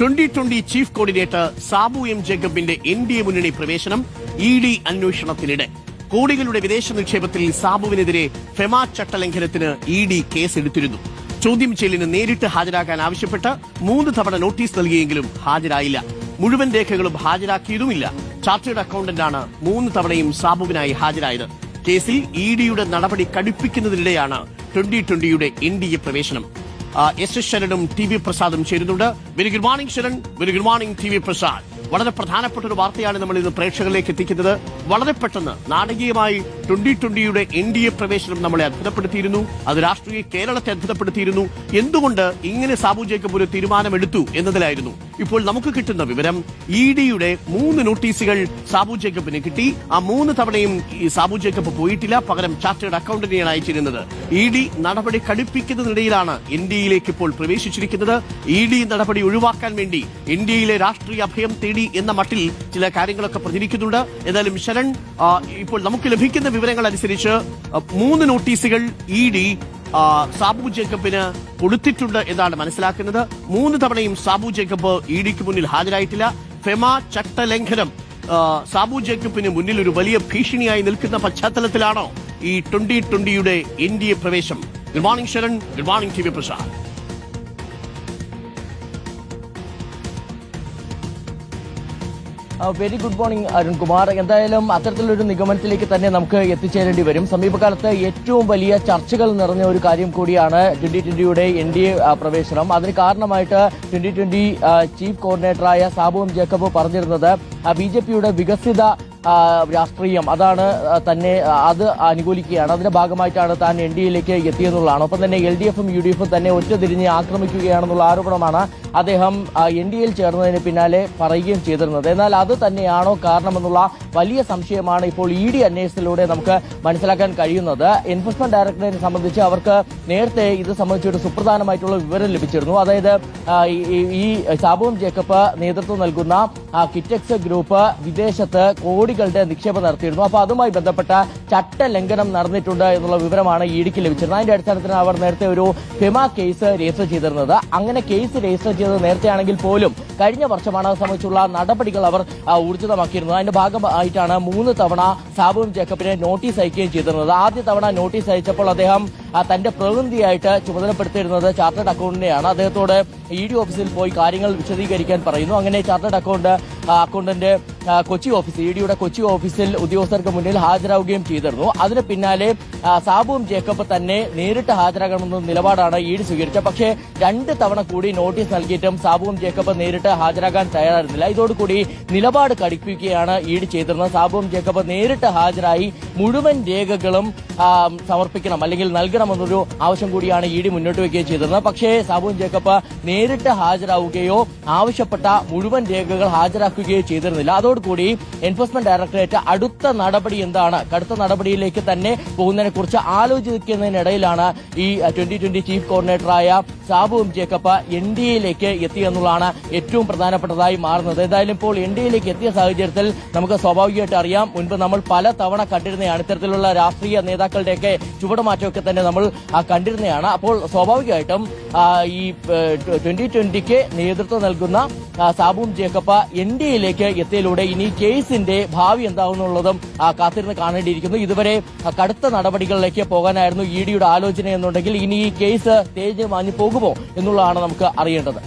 2020 chief coordinator Sabu M ജേക്കബിന്റെ NDA മുന്നണി പ്രവേശനം ഇഡി അന്വേഷണത്തിനിടെ കോടികളുടെ വിദേശ നിക്ഷേപത്തിൽ സാബുവിനെതിരെ ഫെമ ചട്ടലംഘനത്തിന് ഇഡി കേസെടുത്തിരുന്നു. ചോദ്യം ചെയ്യലിന് നേരിട്ട് ഹാജരാകാൻ ആവശ്യപ്പെട്ട് 3 തവണ നോട്ടീസ് നൽകിയെങ്കിലും ഹാജരായില്ല. മുഴുവൻ രേഖകളും ഹാജരാക്കിയതുമില്ല. ചാർട്ടേഡ് അക്കൌണ്ടന്റാണ് 3 തവണയും സാബുവിനായി ഹാജരായത്. കേസിൽ ഇഡിയുടെ നടപടി കടുപ്പിക്കുന്നതിനിടെയാണ് 2020യുടെ എൻഡിഎ പ്രവേശനം. എസ് ശരണും ടി വി പ്രസാദും ചേരുന്നുണ്ട്. Very good morning Sharan. Very good morning T V Prasad. വളരെ പ്രധാനപ്പെട്ട ഒരു വാർത്തയാണ് നമ്മൾ ഇന്ന് പ്രേക്ഷകരിലേക്ക് എത്തിക്കുന്നത്. വളരെ പെട്ടെന്ന് നാടകീയമായി 2020യുടെ എൻഡിഎ പ്രവേശനം നമ്മളെ അത്ഭുതപ്പെടുത്തിയിരുന്നു. അത് രാഷ്ട്രീയ കേരളത്തെ അത്ഭുതപ്പെടുത്തിയിരുന്നു. എന്തുകൊണ്ട് ഇങ്ങനെ സാബു ജേക്കബ് ഒരു തീരുമാനമെടുത്തു എന്നതിലായിരുന്നു. ഇപ്പോൾ നമുക്ക് കിട്ടുന്ന വിവരം ഇഡിയുടെ 3 നോട്ടീസുകൾ സാബു ജേക്കബിന് കിട്ടി. ആ 3 തവണയും സാബു ജേക്കബ് പോയിട്ടില്ല. പകരം ചാർട്ടേഡ് അക്കൌണ്ടന്റിനെയാണ് അയച്ചിരുന്നത്. ഇഡി നടപടി കടുപ്പിക്കുന്നതിനിടയിലാണ് എൻഡിഎയിലേക്ക് ഇപ്പോൾ പ്രവേശിച്ചിരിക്കുന്നത്. ഇഡി നടപടി ഒഴിവാക്കാൻ വേണ്ടി എൻഡിഎയിലെ രാഷ്ട്രീയ അഭയം തേടി എന്ന മട്ടിൽ ചില കാര്യങ്ങളൊക്കെ പ്രചരിക്കുന്നുണ്ട്. ഏതായാലും ശരൺ, ഇപ്പോൾ നമുക്ക് ലഭിക്കുന്ന വിവരങ്ങൾ അനുസരിച്ച് 3 നോട്ടീസുകൾ ഇഡി സാബു ജേക്കബിന് കൊടുത്തിട്ടുണ്ട് എന്നാണ് മനസ്സിലാക്കുന്നത്. 3 തവണയും സാബു ജേക്കബ് ഇഡിക്ക് മുന്നിൽ ഹാജരായിട്ടില്ല. ഫെമ ചട്ടലംഘനം സാബു ജേക്കബിന് മുന്നിൽ ഒരു വലിയ ഭീഷണിയായി നിൽക്കുന്ന പശ്ചാത്തലത്തിലാണോ ഈ 2020യുടെ എൻഡിഎ പ്രവേശം? Good morning Sharan. Good morning T V Prasad. Very good morning Arunkumar. എന്തായാലും അത്തരത്തിലൊരു നിഗമനത്തിലേക്ക് തന്നെ നമുക്ക് എത്തിച്ചേരേണ്ടി വരും. സമീപകാലത്ത് ഏറ്റവും വലിയ ചർച്ചകൾ നിറഞ്ഞ ഒരു കാര്യം കൂടിയാണ് 2020യുടെ എൻഡിഎ പ്രവേശനം. അതിന് കാരണമായിട്ട് 2020 ചീഫ് കോർഡിനേറ്ററായ സാബു എം ജേക്കബ് പറഞ്ഞിരുന്നത് ബിജെപിയുടെ വികസിത രാഷ്ട്രീയം അതാണ് തന്നെ അത് അനുകൂലിക്കുകയാണ്. അതിന്റെ ഭാഗമായിട്ടാണ് താൻ എൻഡിഎയിലേക്ക് എത്തിയെന്നുള്ളതാണ്. ഒപ്പം തന്നെ എൽഡിഎഫും യുഡിഎഫും തന്നെ ഒറ്റതിരിഞ്ഞ് ആക്രമിക്കുകയാണെന്നുള്ള ആരോപണമാണ് അദ്ദേഹം എൻഡിഎയിൽ ചേർന്നതിന് പിന്നാലെ പറയുകയും ചെയ്തിരുന്നത്. എന്നാൽ അത് തന്നെയാണോ കാരണമെന്നുള്ള വലിയ സംശയമാണ് ഇപ്പോൾ ഇഡി അന്വേഷണത്തിലൂടെ നമുക്ക് മനസ്സിലാക്കാൻ കഴിയുന്നത്. എൻഫോഴ്സ്മെന്റ് ഡയറക്ടറേറ്റിനെ സംബന്ധിച്ച് അവർക്ക് നേരത്തെ ഇത് സംബന്ധിച്ചൊരു സുപ്രധാനമായിട്ടുള്ള വിവരം ലഭിച്ചിരുന്നു. അതായത് ഈ സാബു എം ജേക്കബ് നേതൃത്വം നൽകുന്ന കിറ്റെക്സ് ഗ്രൂപ്പ് വിദേശത്ത് കോടികളുടെ നിക്ഷേപം നടത്തിയിരുന്നു. അപ്പോൾ അതുമായി ബന്ധപ്പെട്ട ചട്ടലംഘനം നടന്നിട്ടുണ്ട് എന്നുള്ള വിവരമാണ് ഇഡിക്ക് ലഭിച്ചിരുന്നത്. അതിന്റെ അടിസ്ഥാനത്തിൽ അവർ നേരത്തെ ഒരു ഫെമ കേസ് രജിസ്റ്റർ ചെയ്തിരുന്നത്. അങ്ങനെ കേസ് രജിസ്റ്റർ ചെയ്തത് നേരത്തെയാണെങ്കിൽ പോലും കഴിഞ്ഞ വർഷമാണ് അത് സംബന്ധിച്ചുള്ള നടപടികൾ അവർ ഊർജിതമാക്കിയിരുന്നത്. അതിന്റെ ഭാഗമായിട്ടാണ് 3 തവണ സാബു എം ജേക്കബിനെ നോട്ടീസ് അയക്കുകയും ചെയ്തിരുന്നത്. ആദ്യ തവണ നോട്ടീസ് അയച്ചപ്പോൾ അദ്ദേഹം തന്റെ പ്രതിനിധിയായിട്ട് ചുമതലപ്പെടുത്തിയിരുന്നത് ചാർട്ടേഡ് അക്കൌണ്ടന്റിനെയാണ്. അദ്ദേഹത്തോട് ഇഡി ഓഫീസിൽ പോയി കാര്യങ്ങൾ വിശദീകരിക്കാൻ പറയുന്നു. അങ്ങനെ ചാർട്ടേഡ് അക്കൌണ്ടന്റ് കൊച്ചി ഓഫീസ് ഇഡിയുടെ കൊച്ചി ഓഫീസിൽ ഉദ്യോഗസ്ഥർക്ക് മുന്നിൽ ഹാജരാവുകയും ചെയ്തിരുന്നു. അതിന് പിന്നാലെ സാബു എം ജേക്കബ് തന്നെ നേരിട്ട് ഹാജരാകണമെന്ന നിലപാടാണ് ഇഡി സ്വീകരിച്ചത്. പക്ഷേ 2 തവണ കൂടി നോട്ടീസ് നൽകിയിട്ടും സാബു എം ജേക്കബ് നേരിട്ട് ഹാജരാകാൻ തയ്യാറായിരുന്നില്ല. ഇതോടുകൂടി നിലപാട് കടുപ്പിക്കുകയാണ് ഇഡി ചെയ്തിരുന്നത്. സാബു എം ജേക്കബ് നേരിട്ട് ഹാജരായി മുഴുവൻ രേഖകളും സമർപ്പിക്കണം അല്ലെങ്കിൽ നൽകണമെന്നൊരു ആവശ്യം കൂടിയാണ് ഇഡി മുന്നോട്ട് വയ്ക്കുകയും ചെയ്തിരുന്നത്. പക്ഷേ സാബു എം ജേക്കബ് നേരിട്ട് ഹാജരാവുകയോ ആവശ്യപ്പെട്ട മുഴുവൻ രേഖകൾ ഹാജരാക്കുകയോ ചെയ്തിരുന്നില്ല. അതോടുകൂടി എൻഫോഴ്സ്മെന്റ് ഡയറക്ടറേറ്റ് അടുത്ത നടപടി എന്താണ്, കടുത്ത നടപടിയിലേക്ക് തന്നെ പോകുന്നതിനെ കുറിച്ച് ആലോചിക്കുന്നതിനിടയിലാണ് ഈ 2020 ചീഫ് കോർഡിനേറ്ററായ സാബു എം ജേക്കബ് എൻഡിഎയിലേക്ക് എത്തിയെന്നുള്ളതാണ് ഏറ്റവും പ്രധാനപ്പെട്ടതായി മാറുന്നത്. ഏതായാലും ഇപ്പോൾ എൻഡിഎയിലേക്ക് എത്തിയ സാഹചര്യത്തിൽ നമുക്ക് സ്വാഭാവികമായിട്ട് അറിയാം, മുൻപ് നമ്മൾ പല തവണ കണ്ടിരുന്നതാണ് ഇത്തരത്തിലുള്ള രാഷ്ട്രീയ നേതാക്കളുടെയൊക്കെ ചുവടുമാറ്റമൊക്കെ തന്നെ നമ്മൾ കണ്ടിരുന്നതാണ്. അപ്പോൾ സ്വാഭാവികമായിട്ടും ഈ 2020ക്ക് നേതൃത്വം നൽകുന്ന സാബു എം ജേക്കബ് എൻഡിഎയിലേക്ക് എത്തിയതിലൂടെ ഇനി കേസിന്റെ ഭാവി എന്താവുന്നുള്ളതും കാത്തിരുന്ന് കാണേണ്ടിയിരിക്കുന്നു. ഇതുവരെ കടുത്ത നടപടികളിലേക്ക് പോകാനായിരുന്നു ഇഡിയുടെ ആലോചന എന്നുണ്ടെങ്കിൽ ഇനി ഈ കേസ് തേഞ്ഞ് മാഞ്ഞു പോകുമോ എന്നുള്ളതാണ് നമുക്ക് അറിയേണ്ടത്.